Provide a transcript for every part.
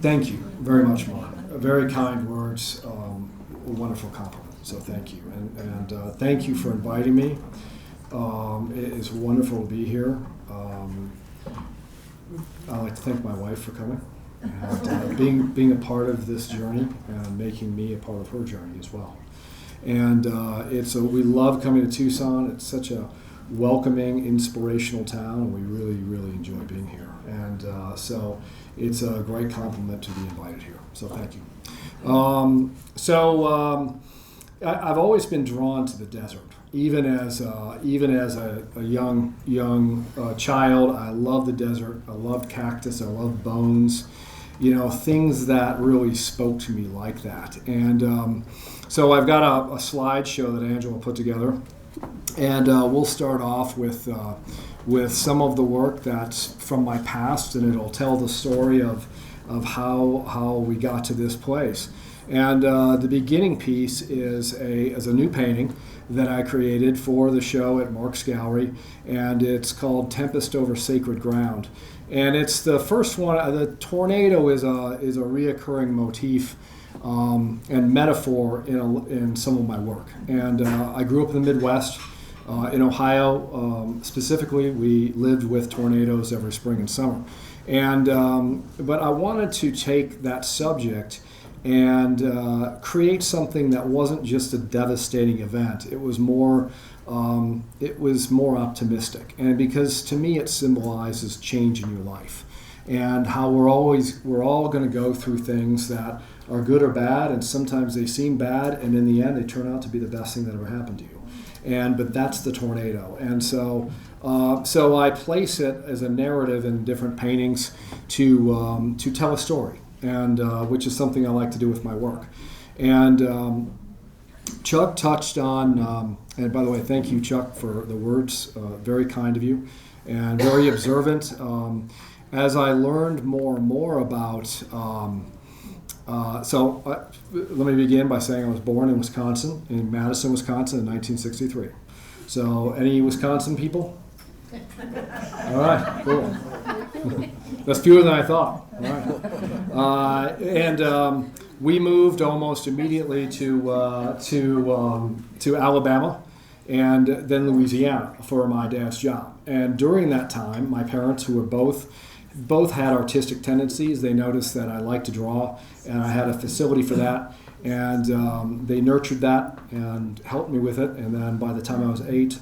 Thank you very much, Mark. Very kind words, a wonderful compliment. So thank you, and thank you for inviting me. It is wonderful to be here. I'd like to thank my wife for coming and being a part of this journey and making me a part of her journey as well. And we love coming to Tucson. It's such a welcoming, inspirational town, and we really, really enjoy being here. And so it's a great compliment to be invited here. So thank you. I've always been drawn to the desert. Even as a young child, I loved the desert. I loved cactus. I loved bones. Things that really spoke to me like that. And so I've got a slideshow that Angela put together, and we'll start off with some of the work that's from my past, and it'll tell the story of how we got to this place. And the beginning piece is a new painting that I created for the show at Mark's Gallery, and it's called Tempest Over Sacred Ground. And it's the first one. The tornado is a reoccurring motif and metaphor in some of my work. And I grew up in the Midwest. In Ohio, specifically, we lived with tornadoes every spring and summer. And but I wanted to take that subject and create something that wasn't just a devastating event. It was more optimistic, and because to me it symbolizes change in your life, and how we're all going to go through things that are good or bad, and sometimes they seem bad, and in the end they turn out to be the best thing that ever happened to you. But that's the tornado, and so I place it as a narrative in different paintings to tell a story. And which is something I like to do with my work. And Chuck touched on, and by the way, thank you, Chuck, for the words. Very kind of you, and very observant. As I learned more and more about, let me begin by saying I was born in Wisconsin, in Madison, Wisconsin, in 1963. So, any Wisconsin people? All right, cool. That's fewer than I thought. All right. And we moved almost immediately to Alabama and then Louisiana for my dad's job. And during that time, my parents, who were both had artistic tendencies, they noticed that I liked to draw, and I had a facility for that. And they nurtured that and helped me with it. And then by the time I was 8,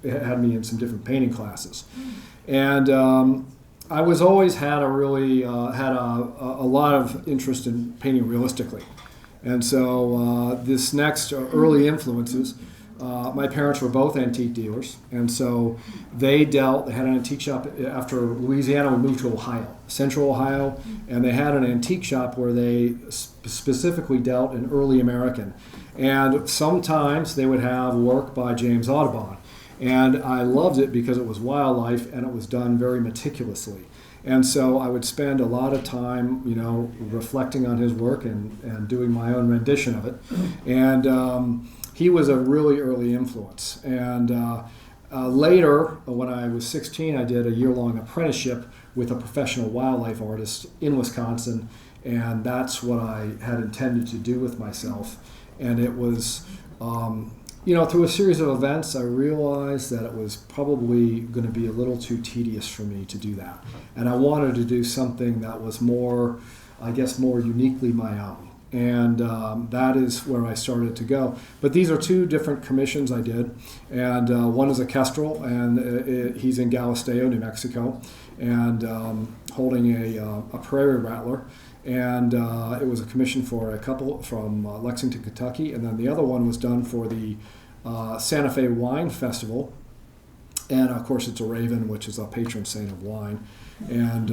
it had me in some different painting classes. And I was always had a lot of interest in painting realistically, and so this next early influences. My parents were both antique dealers, and so they had an antique shop. After Louisiana, we moved to Ohio, Central Ohio, and they had an antique shop where they specifically dealt in early American, and sometimes they would have work by James Audubon. And I loved it because it was wildlife and it was done very meticulously. And so I would spend a lot of time, reflecting on his work and doing my own rendition of it. And he was a really early influence. And later, when I was 16, I did a year-long apprenticeship with a professional wildlife artist in Wisconsin. And that's what I had intended to do with myself. And it was... through a series of events, I realized that it was probably going to be a little too tedious for me to do that. And I wanted to do something that was more uniquely my own. And that is where I started to go. But these are 2 different commissions I did. And one is a kestrel, and he's in Galisteo, New Mexico, and holding a prairie rattler. And it was a commission for a couple from Lexington, Kentucky, and then the other one was done for the Santa Fe Wine Festival, and of course it's a raven, which is a patron saint of wine, and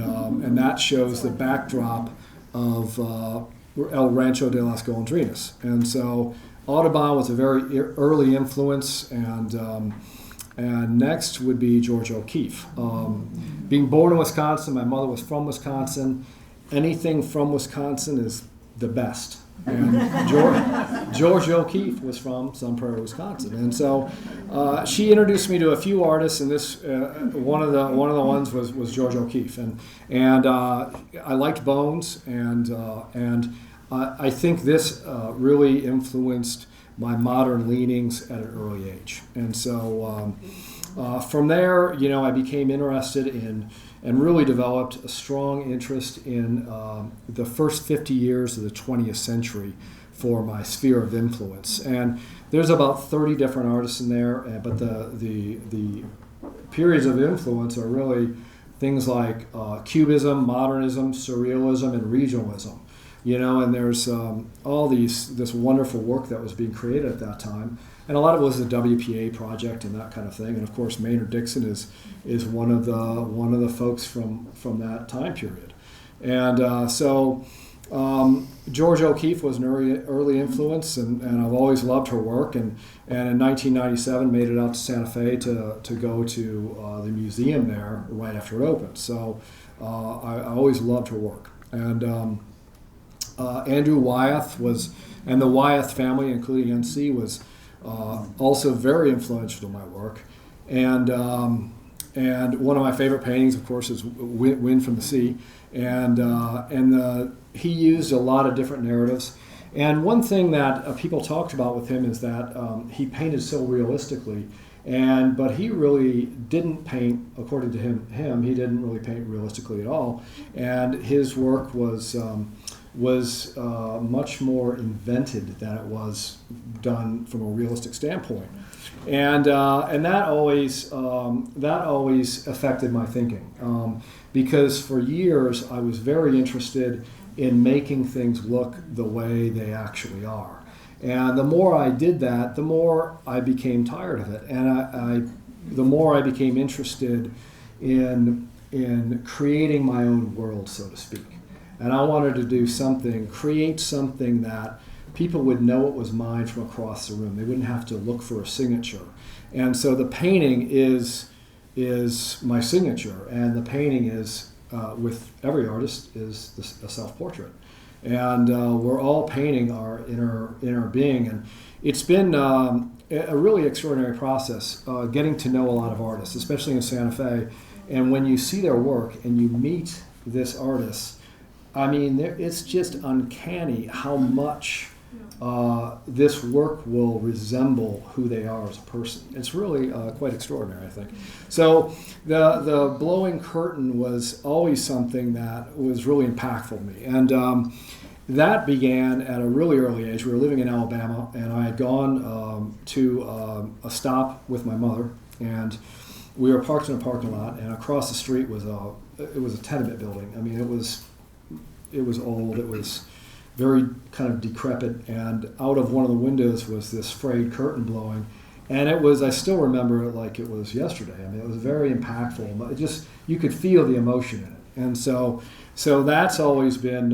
that shows the backdrop of El Rancho de las Golondrinas. And so Audubon was a very early influence, and next would be George O'Keeffe. Being born in Wisconsin, my mother was from Wisconsin. Anything from Wisconsin is the best. And George O'Keeffe was from Sun Prairie, Wisconsin, and so she introduced me to a few artists, and this one of the ones was George O'Keeffe, and I liked Bones, and I think this really influenced my modern leanings at an early age, and so from there, I became interested in and really developed a strong interest in the first 50 years of the 20th century for my sphere of influence. And there's about 30 different artists in there, but the periods of influence are really things like Cubism, Modernism, Surrealism, and Regionalism. And there's all this wonderful work that was being created at that time. And a lot of it was the WPA project and that kind of thing. And of course, Maynard Dixon is one of the folks from that time period. And so George O'Keeffe was an early influence, and I've always loved her work. And in 1997, made it out to Santa Fe to go to the museum there right after it opened. So I always loved her work. And Andrew Wyeth and the Wyeth family, including NC, was also very influential to my work. And one of my favorite paintings, of course, is Wind from the Sea. And he used a lot of different narratives. And one thing that people talked about with him is that he painted so realistically. But he really didn't paint, according to him, he didn't really paint realistically at all. And his work was much more invented than it was done from a realistic standpoint, and that always affected my thinking, because for years I was very interested in making things look the way they actually are, and the more I did that, the more I became tired of it, and the more I became interested in creating my own world, so to speak. And I wanted to create something that people would know it was mine from across the room. They wouldn't have to look for a signature. And so the painting is my signature, and the painting is, with every artist, is a self-portrait. And we're all painting our inner being. And it's been a really extraordinary process, getting to know a lot of artists, especially in Santa Fe. And when you see their work and you meet this artist, I mean, it's just uncanny how much this work will resemble who they are as a person. It's really quite extraordinary, I think. So the blowing curtain was always something that was really impactful to me. And that began at a really early age. We were living in Alabama, and I had gone to a stop with my mother, and we were parked in a parking lot, and across the street was a tenement building. I mean, it was old, it was very kind of decrepit, and out of one of the windows was this frayed curtain blowing, and I still remember it like it was yesterday. I mean, it was very impactful, but you could feel the emotion in it. And so that's always been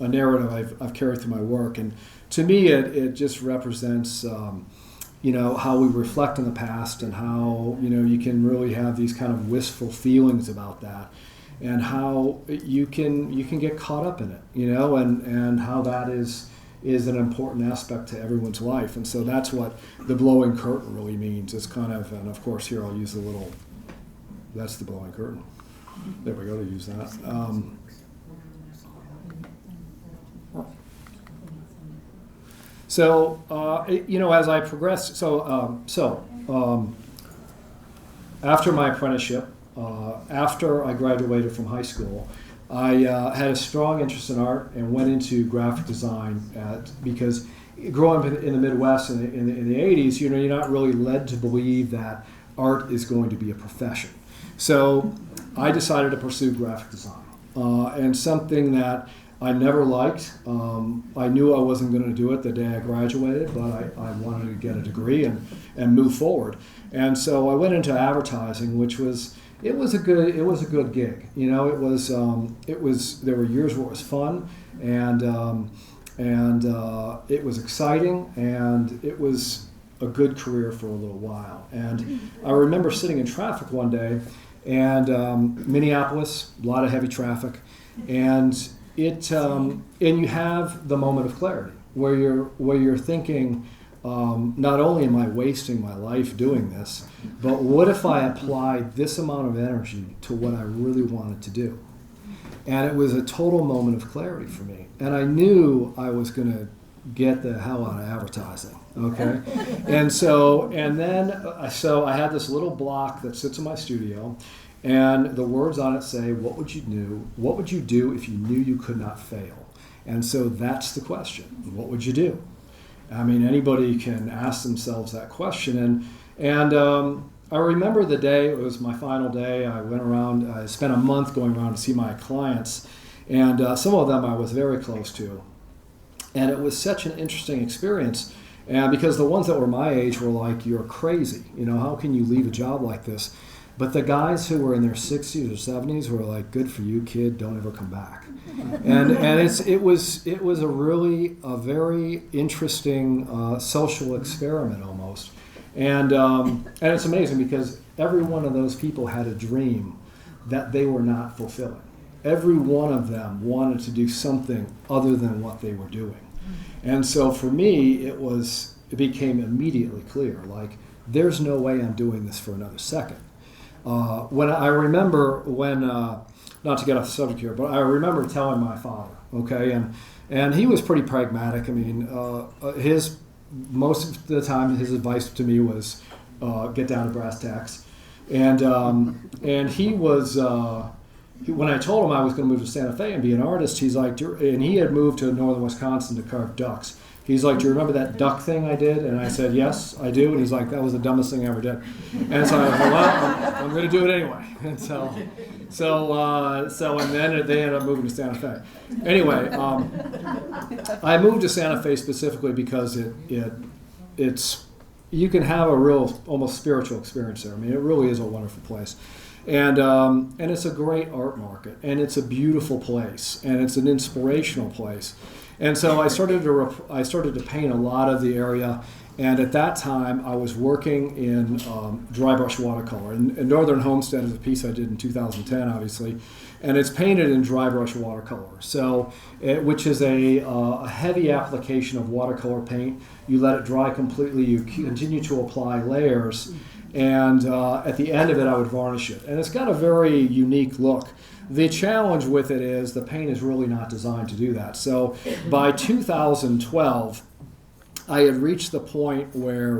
a narrative I've carried through my work, and to me it just represents how we reflect on the past, and how you can really have these kind of wistful feelings about that, and how you can get caught up in it, and how that is an important aspect to everyone's life. And so that's what the blowing curtain really means. It's kind of, and of course here I'll use that's the blowing curtain. There we go, to use that. As I progressed, after my apprenticeship, after I graduated from high school, I had a strong interest in art and went into graphic design because growing up in the Midwest in the 80s, you're not really led to believe that art is going to be a profession. So I decided to pursue graphic design, and something that I never liked. I knew I wasn't going to do it the day I graduated, but I wanted to get a degree and move forward. And so I went into advertising, which was a good gig. There were years where it was fun, and it was exciting, and it was a good career for a little while. And I remember sitting in traffic one day, and Minneapolis, a lot of heavy traffic, and and you have the moment of clarity where you're thinking, not only am I wasting my life doing this, but what if I applied this amount of energy to what I really wanted to do? And it was a total moment of clarity for me. And I knew I was going to get the hell out of advertising, okay? So I had this little block that sits in my studio, and the words on it say, what would you do if you knew you could not fail? And so that's the question. What would you do? I mean, anybody can ask themselves that question. And I remember the day, it was my final day. I spent a month going around to see my clients, and some of them I was very close to. And it was such an interesting experience. And because the ones that were my age were like, you're crazy. How can you leave a job like this? But the guys who were in their 60s or 70s were like, good for you, kid, don't ever come back. And it was a very interesting social experiment almost. And it's amazing because every one of those people had a dream that they were not fulfilling. Every one of them wanted to do something other than what they were doing. And so for me, it became immediately clear, like, there's no way I'm doing this for another second. Not to get off the subject here, but I remember telling my father, okay, and he was pretty pragmatic. I mean, most of the time his advice to me was get down to brass tacks, and he was when I told him I was going to move to Santa Fe and be an artist, he's like, and he had moved to northern Wisconsin to carve ducks. He's like, do you remember that duck thing I did? And I said, yes, I do. And he's like, that was the dumbest thing I ever did. And so I was like, well, I'm going to do it anyway. And and then they ended up moving to Santa Fe. Anyway, I moved to Santa Fe specifically because it's you can have a real, almost spiritual experience there. I mean, it really is a wonderful place. And it's a great art market, and it's a beautiful place, and it's an inspirational place. And so I started to paint a lot of the area, and at that time I was working in dry brush watercolor. And Northern Homestead is a piece I did in 2010, obviously, and it's painted in dry brush watercolor. So, which is a heavy application of watercolor paint. You let it dry completely. You continue to apply layers, and at the end of it, I would varnish it. And it's got a very unique look. The challenge with it is the paint is really not designed to do that. So by 2012, I had reached the point where,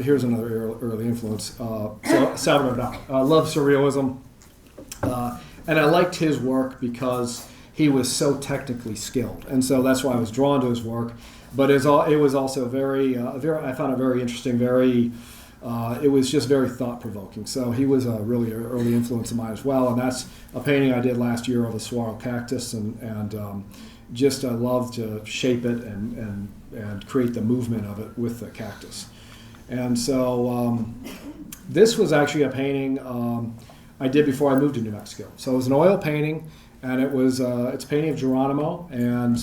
here's another early influence. Salvador Dali. I love surrealism. And I liked his work because he was so technically skilled. And so that's why I was drawn to his work. But it was also I found it very interesting, it was just very thought-provoking. So he was a really early influence of mine as well, and that's a painting I did last year of a saguaro cactus, and I love to shape it and create the movement of it with the cactus. And so this was actually a painting I did before I moved to New Mexico. So it was an oil painting, and it's a painting of Geronimo, and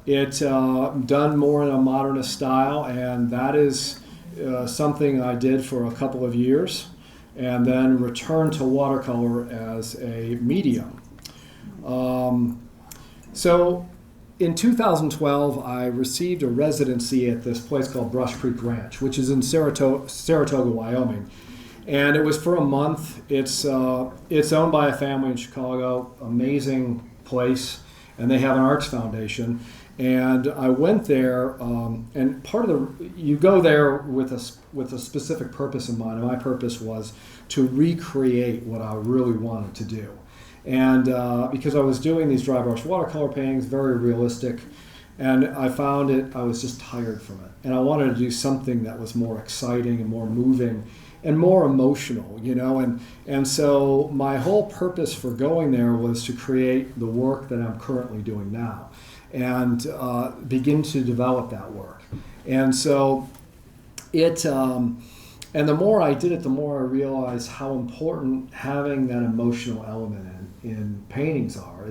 it's done more in a modernist style, and that is something I did for a couple of years, and then returned to watercolor as a medium. So in 2012, I received a residency at this place called Brush Creek Ranch, which is in Saratoga, Wyoming. And it was for a month. It's owned by a family in Chicago, amazing place, and they have an arts foundation. And I went there, and you go there with a specific purpose in mind. And my purpose was to recreate what I really wanted to do. And because I was doing these dry brush watercolor paintings, very realistic, and I found I was just tired from it. And I wanted to do something that was more exciting and more moving and more emotional, And so my whole purpose for going there was to create the work that I'm currently doing now, and begin to develop that work. And so and the more I did it, the more I realized how important having that emotional element in paintings are.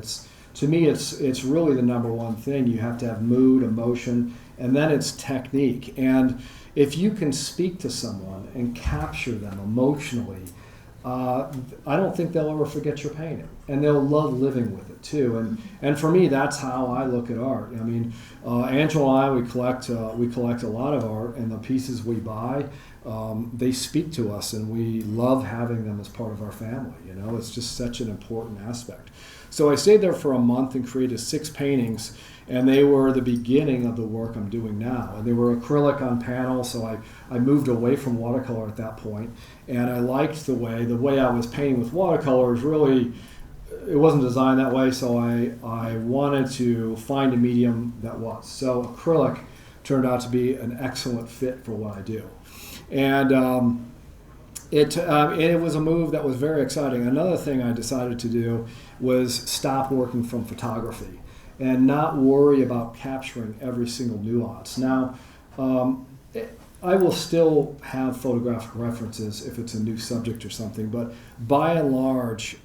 To me, it's really the number one thing. You have to have mood, emotion, and then it's technique. And if you can speak to someone and capture them emotionally, I don't think they'll ever forget your painting, and they'll love living with it too. And for me, that's how I look at art. I mean, Angela and I, we collect a lot of art, and the pieces we buy, they speak to us, and we love having them as part of our family. You know, it's just such an important aspect. So I stayed there for a month and created 6 paintings, and they were the beginning of the work I'm doing now. And they were acrylic on panel, so I moved away from watercolor at that point. And I liked the way I was painting with watercolors. Really, it wasn't designed that way, so I wanted to find a medium that was. So acrylic turned out to be an excellent fit for what I do. And it was a move that was very exciting. Another thing I decided to do was stop working from photography and not worry about capturing every single nuance. Now, I will still have photographic references if it's a new subject or something, but by and large,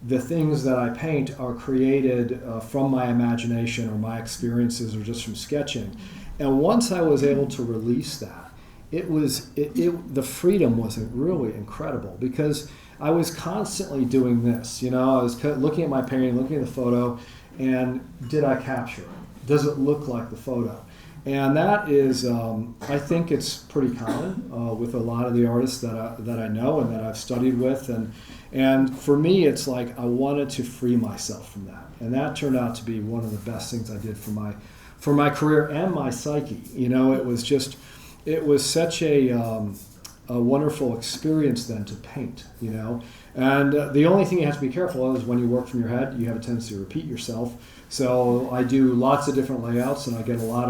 the things that I paint are created from my imagination or my experiences or just from sketching. And once I was able to release that, the freedom was really incredible, because I was constantly doing this. You know, I was looking at my painting, looking at the photo, and did I capture it? Does it look like the photo? And that is, I think it's pretty common with a lot of the artists that I know and that I've studied with. And for me, it's like I wanted to free myself from that. And that turned out to be one of the best things I did for my career and my psyche. You know, it was such a wonderful experience then to paint, you know. And the only thing you have to be careful of is when you work from your head, you have a tendency to repeat yourself. So I do lots of different layouts, and I get a lot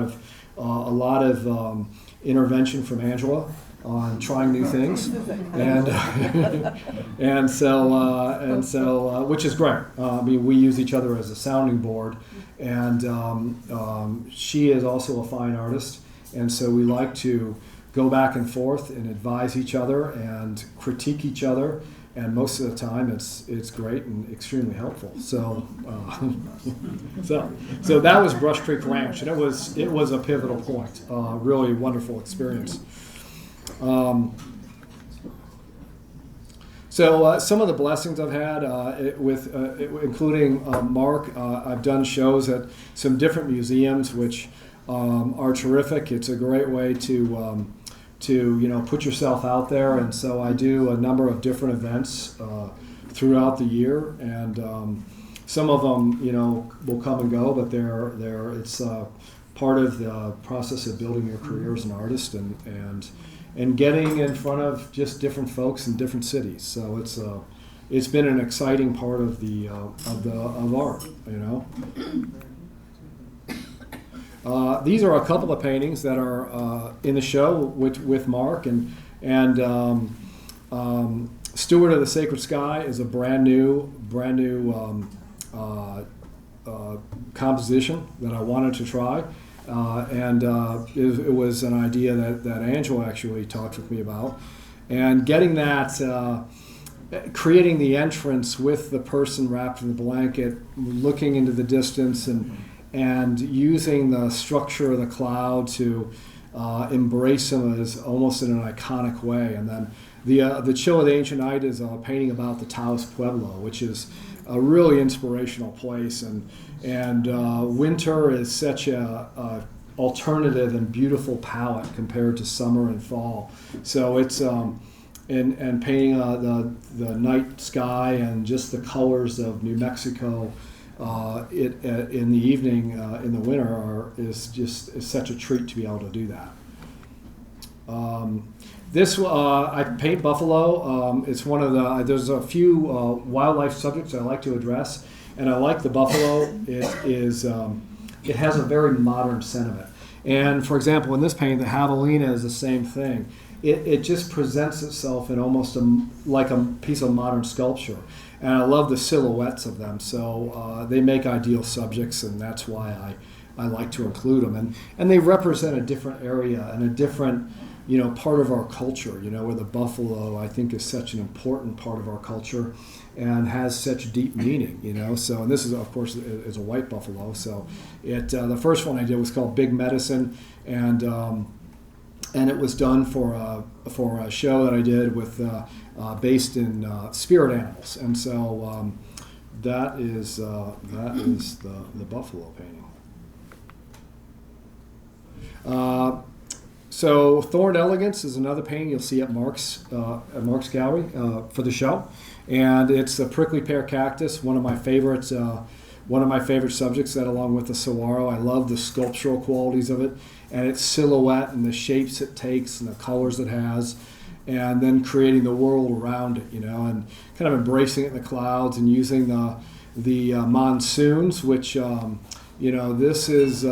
of intervention from Angela on trying new things, and so which is great. I mean, we use each other as a sounding board, and she is also a fine artist, and so we like to go back and forth and advise each other and critique each other. And most of the time, it's great and extremely helpful. So, so that was Brush Creek Ranch, and it was a pivotal point. Really wonderful experience. So some of the blessings I've had including Mark. I've done shows at some different museums, which are terrific. It's a great way to put yourself out there, and so I do a number of different events throughout the year, and some of them will come and go, but it's part of the process of building your career as an artist and getting in front of just different folks in different cities. So it's been an exciting part of art, you know. These are a couple of paintings that are in the show with Mark, and Steward of the Sacred Sky is a brand new composition that I wanted to try, and it was an idea that Angela actually talked with me about, and getting that. Creating the entrance with the person wrapped in the blanket, looking into the distance, and using the structure of the cloud to embrace them as almost in an iconic way. And then the Chill of the Ancient Night is a painting about the Taos Pueblo, which is a really inspirational place. And winter is such a alternative and beautiful palette compared to summer and fall. So it's and painting the night sky and just the colors of New Mexico. In the evening, in the winter, is such a treat to be able to do that. I paint buffalo. It's one of there's a few wildlife subjects I like to address, and I like the buffalo. It has a very modern sentiment. And for example, in this painting, the javelina is the same thing. It just presents itself in almost like a piece of modern sculpture. And I love the silhouettes of them, so they make ideal subjects, and that's why I like to include them. And they represent a different area and a different, part of our culture, where the buffalo, I think, is such an important part of our culture and has such deep meaning, So, and this is, of course, is a white buffalo. So the first one I did was called Big Medicine, and and it was done for a show that I did with based in spirit animals, and so that is the buffalo painting. So Thorned Elegance is another painting you'll see at Mark's gallery for the show, and it's a prickly pear cactus, one of my favorites. One of my favorite subjects, that along with the saguaro. I love the sculptural qualities of it, and its silhouette and the shapes it takes and the colors it has, and then creating the world around it, and kind of embracing it in the clouds and using the monsoons, which, this is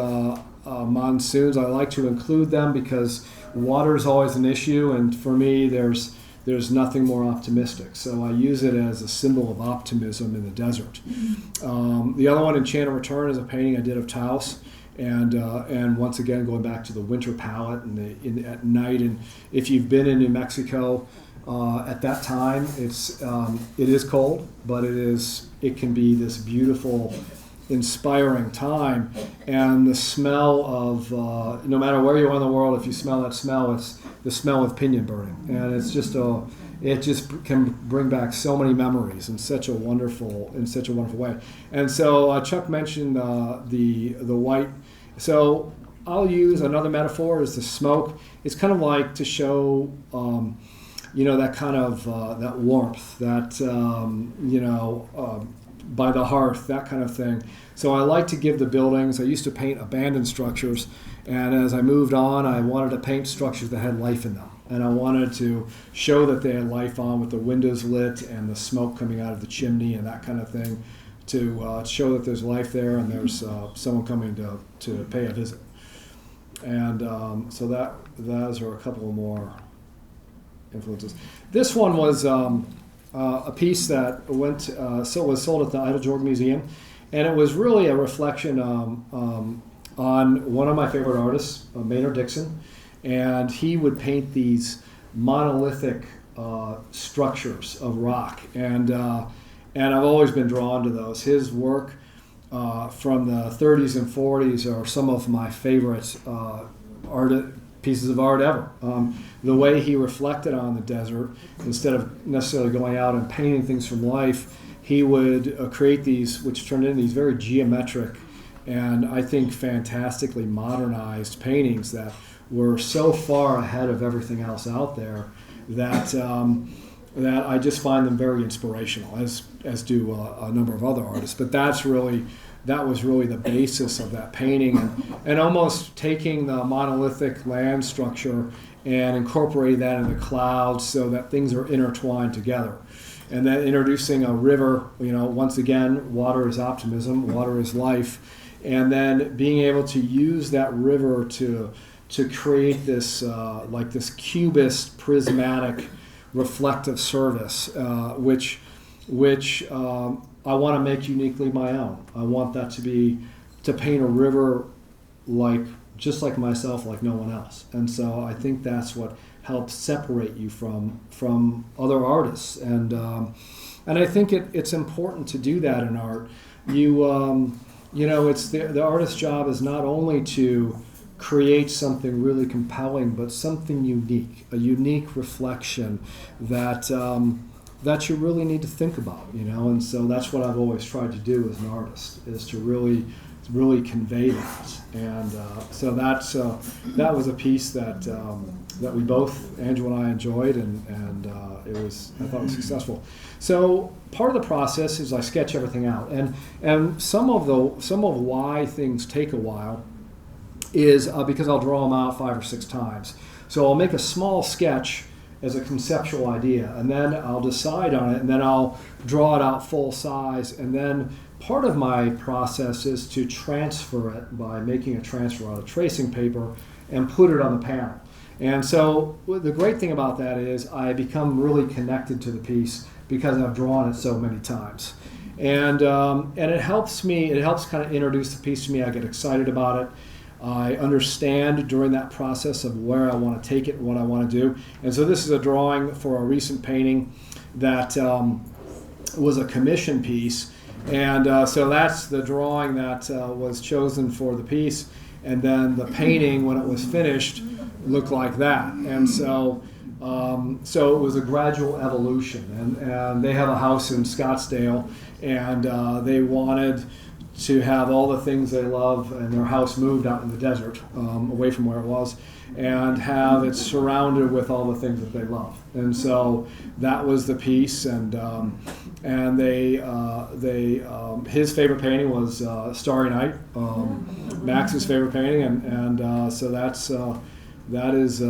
monsoons. I like to include them because water is always an issue, and for me, there's nothing more optimistic. So I use it as a symbol of optimism in the desert. The other one, Enchant and Return, is a painting I did of Taos. And once again, going back to the winter palette and at night. And if you've been in New Mexico at that time, it is cold, but it can be this beautiful, inspiring time. And the smell of no matter where you are in the world, if you smell that smell, it's the smell of pinyon burning, and it just can bring back so many memories in such a wonderful way. And so Chuck mentioned the white. So I'll use another metaphor is the smoke. It's kind of like to show that kind of that warmth, that by the hearth, that kind of thing. So I like to give the buildings. I used to paint abandoned structures, and as I moved on, I wanted to paint structures that had life in them. And I wanted to show that they had life on, with the windows lit and the smoke coming out of the chimney and that kind of thing, to show that there's life there and there's someone coming to pay a visit. And so those are a couple of more influences. This one was a piece that was sold at the Eiteljorg Museum, and it was really a reflection on one of my favorite artists, Maynard Dixon, and he would paint these monolithic structures of rock, and I've always been drawn to those. His work from the 30s and 40s are some of my favorite pieces of art ever. The way he reflected on the desert, instead of necessarily going out and painting things from life, he would create these, which turned into these very geometric and I think fantastically modernized paintings that were so far ahead of everything else out there that I just find them very inspirational, as do a number of other artists. But that was really the basis of that painting, and almost taking the monolithic land structure and incorporating that in the clouds so that things are intertwined together. And then introducing a river, once again, water is optimism, water is life, and then being able to use that river to create this this cubist, prismatic, reflective service, which I want to make uniquely my own. I want that to paint a river just like myself, like no one else. And so I think that's what helps separate you from other artists. And I think it's important to do that in art. It's the artist's job is not only to create something really compelling, but something unique, a unique reflection that you really need to think about, and so that's what I've always tried to do as an artist, is to really convey that. And so that was a piece that we both, Andrew and I, enjoyed, and I thought it was successful. So part of the process is I sketch everything out, and some of why things take a while is because I'll draw them out 5 or 6 times. So I'll make a small sketch as a conceptual idea, and then I'll decide on it, and then I'll draw it out full size, and then part of my process is to transfer it by making a transfer out of tracing paper and put it on the panel. And so the great thing about that is I become really connected to the piece because I've drawn it so many times. And it helps kind of introduce the piece to me. I get excited about it. I understand during that process of where I want to take it and what I want to do. And so this is a drawing for a recent painting that was a commission piece. And so that's the drawing that was chosen for the piece. And then the painting, when it was finished, look like that. And so so it was a gradual evolution. And they have a house in Scottsdale, and they wanted to have all the things they love, and their house moved out in the desert, away from where it was, and have it surrounded with all the things that they love. And so that was the piece. And his favorite painting was Starry Night, Max's favorite painting, and so that is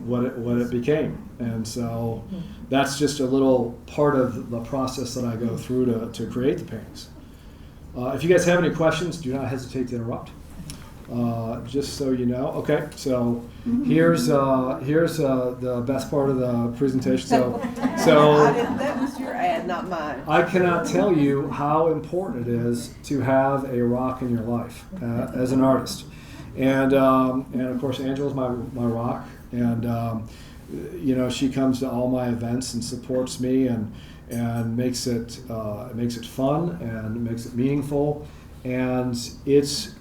what it became. And so that's just a little part of the process that I go through to create the paintings. If you guys have any questions, do not hesitate to interrupt. Just so you know. Okay, so here's the best part of the presentation. So that was your ad, not mine. I cannot tell you how important it is to have a rock in your life as an artist, and of course Angela's my rock, and she comes to all my events and supports me and makes it fun and makes it meaningful, and it's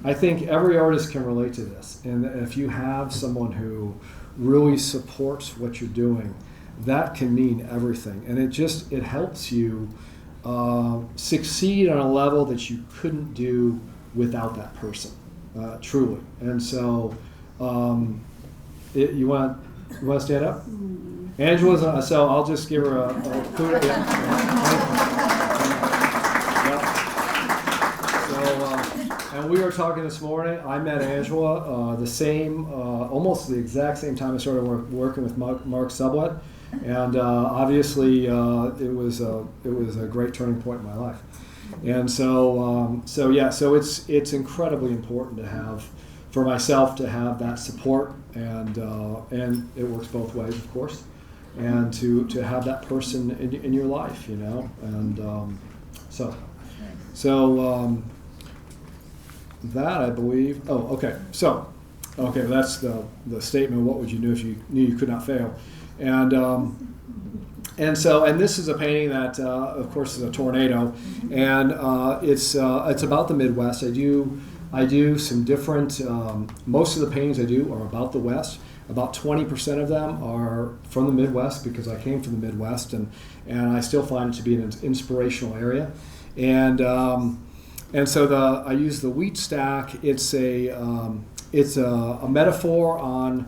I think every artist can relate to this, and if you have someone who really supports what you're doing, that can mean everything, and it helps you succeed on a level that you couldn't do without that person, truly. And so you want to stand up? Angela's so I'll just give her a kudos. And we were talking this morning. I met Angela almost the exact same time I started working with Mark Sublett, and obviously it was a great turning point in my life. And so it's incredibly important to have, for myself, to have that support, and it works both ways, of course, and to have that person in your life, and that I believe. Oh, okay. So, that's the statement. What would you do if you knew you could not fail? And this is a painting that, of course, is a tornado, and it's about the Midwest. I do some different. Most of the paintings I do are about the West. About 20% of them are from the Midwest, because I came from the Midwest, and I still find it to be an inspirational area, and so I use the wheat stack. It's a metaphor on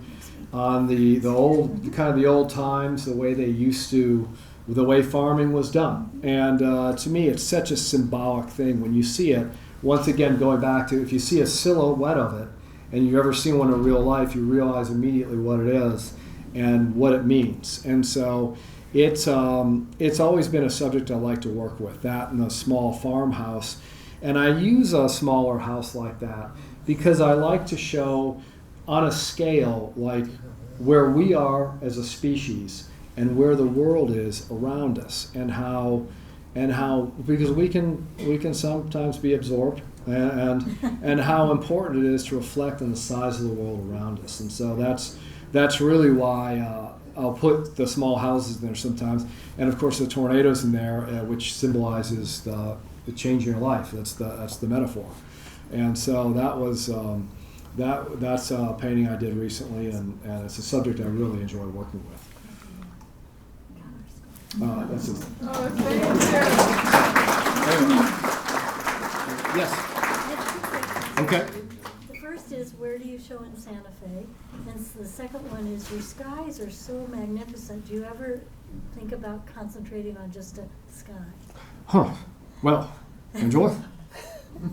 the old times, the way they used to, the way farming was done. And to me, it's such a symbolic thing when you see it. Once again, going back to, if you see a silhouette of it, and you've ever seen one in real life, you realize immediately what it is and what it means. And so it's always been a subject I like to work with, that and a small farmhouse. And I use a smaller house like that because I like to show on a scale like where we are as a species and where the world is around us, and how because we can sometimes be absorbed, and how important it is to reflect on the size of the world around us. And so that's really why I'll put the small houses in there sometimes, and of course the tornadoes in there, which symbolizes the change in your life. That's the metaphor. And so that was that's a painting I did recently, and it's a subject I really enjoy working with. That's it. Yes. Okay. The first is, where do you show in Santa Fe? And the second one is, your skies are so magnificent. Do you ever think about concentrating on just a sky? Huh. Well, Angela,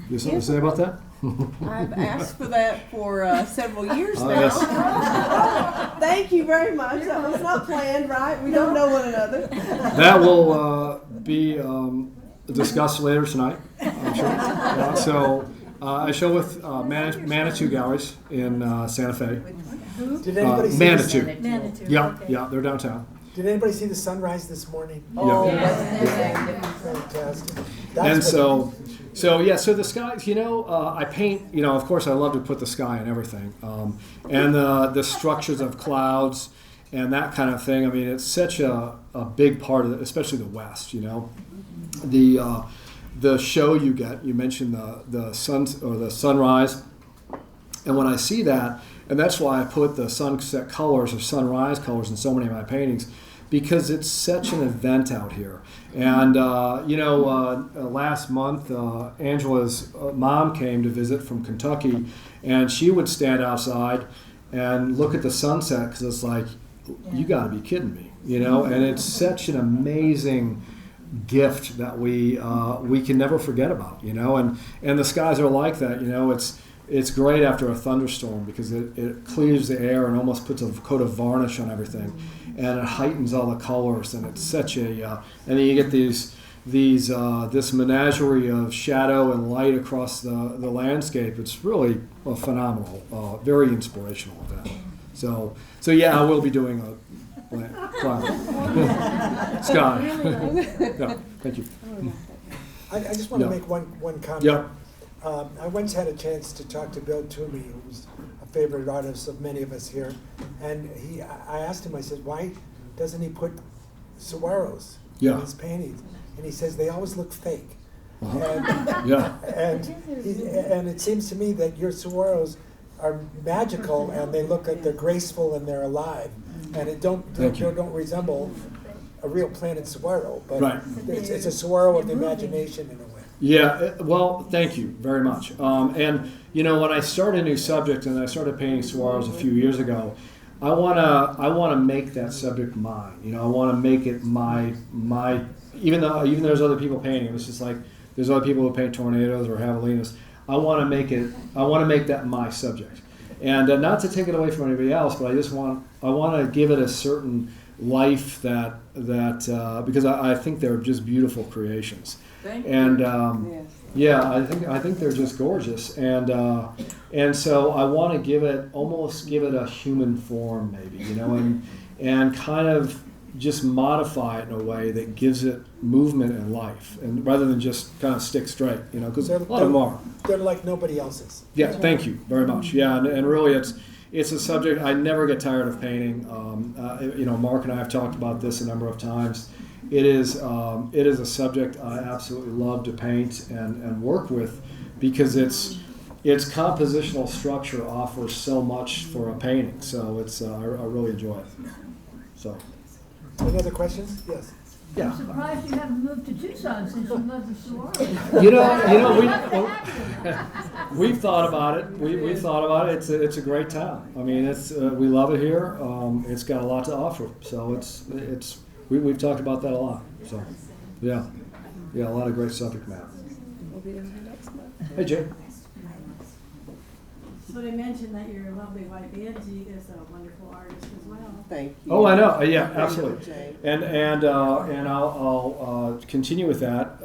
you have something to say about that? I've asked for that for several years now. Yes. Thank you very much. That was not planned, right? We don't know one another. That will be discussed later tonight, I'm sure. So I show with Manitou Galleries in Santa Fe. Did anybody see Manitou. Manitou. Yeah, Okay. yeah, they're downtown. Did anybody see the sunrise this morning? Oh, Yeah. Fantastic. And so the skies, I paint, of course I love to put the sky in everything. And the structures of clouds and that kind of thing. I mean, it's such a big part of it, especially the West, The show you get, you mentioned the sun or the sunrise And when I see that, and that's why I put the sunset colors or sunrise colors in so many of my paintings, because it's such an event out here. And, last month, Angela's mom came to visit from Kentucky, and she would stand outside and look at the sunset because it's like, you got to be kidding me, And it's such an amazing gift that we can never forget about, And the skies are like that, It's great after a thunderstorm because it clears the air and almost puts a coat of varnish on everything, and it heightens all the colors, and it's such a and then you get this menagerie of shadow and light across the landscape. It's really phenomenal, very inspirational event. So yeah, I will be doing a sky. Yeah, thank you. I just want to make one comment. Yeah. I once had a chance to talk to Bill Toomey, who's a favorite artist of many of us here, and I asked him, I said, why doesn't he put saguaros in his paintings? And he says, they always look fake. And it seems to me that your saguaros are magical, and they look like they're graceful and they're alive, and it don't resemble a real planted saguaro, but it's a saguaro of the imagination in a way. Yeah, well, thank you very much. And when I started a new subject and I started painting saguaros a few years ago, I wanna make that subject mine. I want to make it my. Even there's other people painting, it's just like there's other people who paint tornadoes or javelinas. I want to make that my subject, and not to take it away from anybody else, but I want to give it a certain life that because I think they're just beautiful creations. And I think they're just gorgeous, and so I want to give it a human form, maybe, and kind of just modify it in a way that gives it movement and life, and rather than just kind of stick straight, because a lot of them are. They're like nobody else's. Yeah, thank you very much. Yeah, and really it's a subject I never get tired of painting. Mark and I have talked about this a number of times. It is a subject I absolutely love to paint and work with because its compositional structure offers so much for a painting. So I really enjoy it. So. Any other questions? Yes. Yeah. I'm surprised you haven't moved to Tucson since you love the saguaro. We've thought about it. We've thought about it. It's a great town. I mean, we love it here. It's got a lot to offer. So we've talked about that a lot. So yeah, a lot of great subject matter. We'll be in here next month. Hey, Jay. So they mentioned that you're a lovely white Banshee is a wonderful artist as well. Thank you. Oh, I know. Yeah, absolutely. Jay. And I'll continue with that.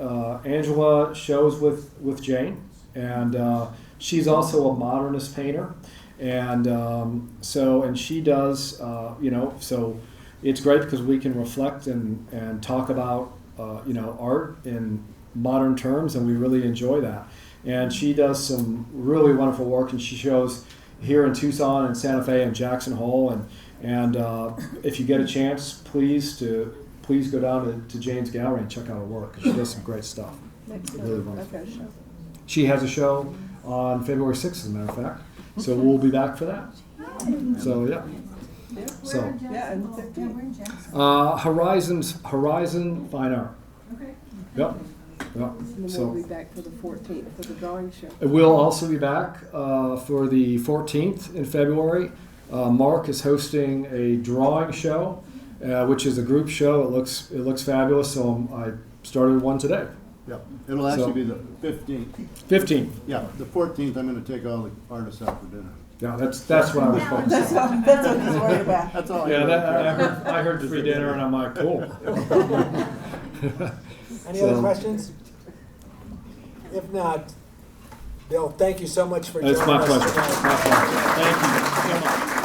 Angela shows with Jane, and she's also a modernist painter, and she does. So it's great because we can reflect and talk about art in modern terms, and we really enjoy that. And she does some really wonderful work, and she shows here in Tucson and Santa Fe and Jackson Hole. And if you get a chance, please go down to Jane's gallery and check out her work, because she does some great stuff. Next Really month. wonderful. Okay, sure. She has a show on February 6th, as a matter of fact. So we'll be back for that. So yeah. So Yeah, and 15. Horizon Fine Art. Okay. Yep. And then we'll be back for the 14th for the drawing show. We'll also be back for the 14th in February. Mark is hosting a drawing show, which is a group show. It looks fabulous. So I started one today. Yep. It'll actually be the 15th. 15th. Yeah, the 14th, I'm going to take all the artists out for dinner. Yeah, that's what I was focused That's on. what he's worried about. That's all I Yeah, know. I heard free dinner, and I'm like, cool. Any other questions? If not, Bill, thank you so much for joining It's my us pleasure. tonight. My pleasure. Thank you so much.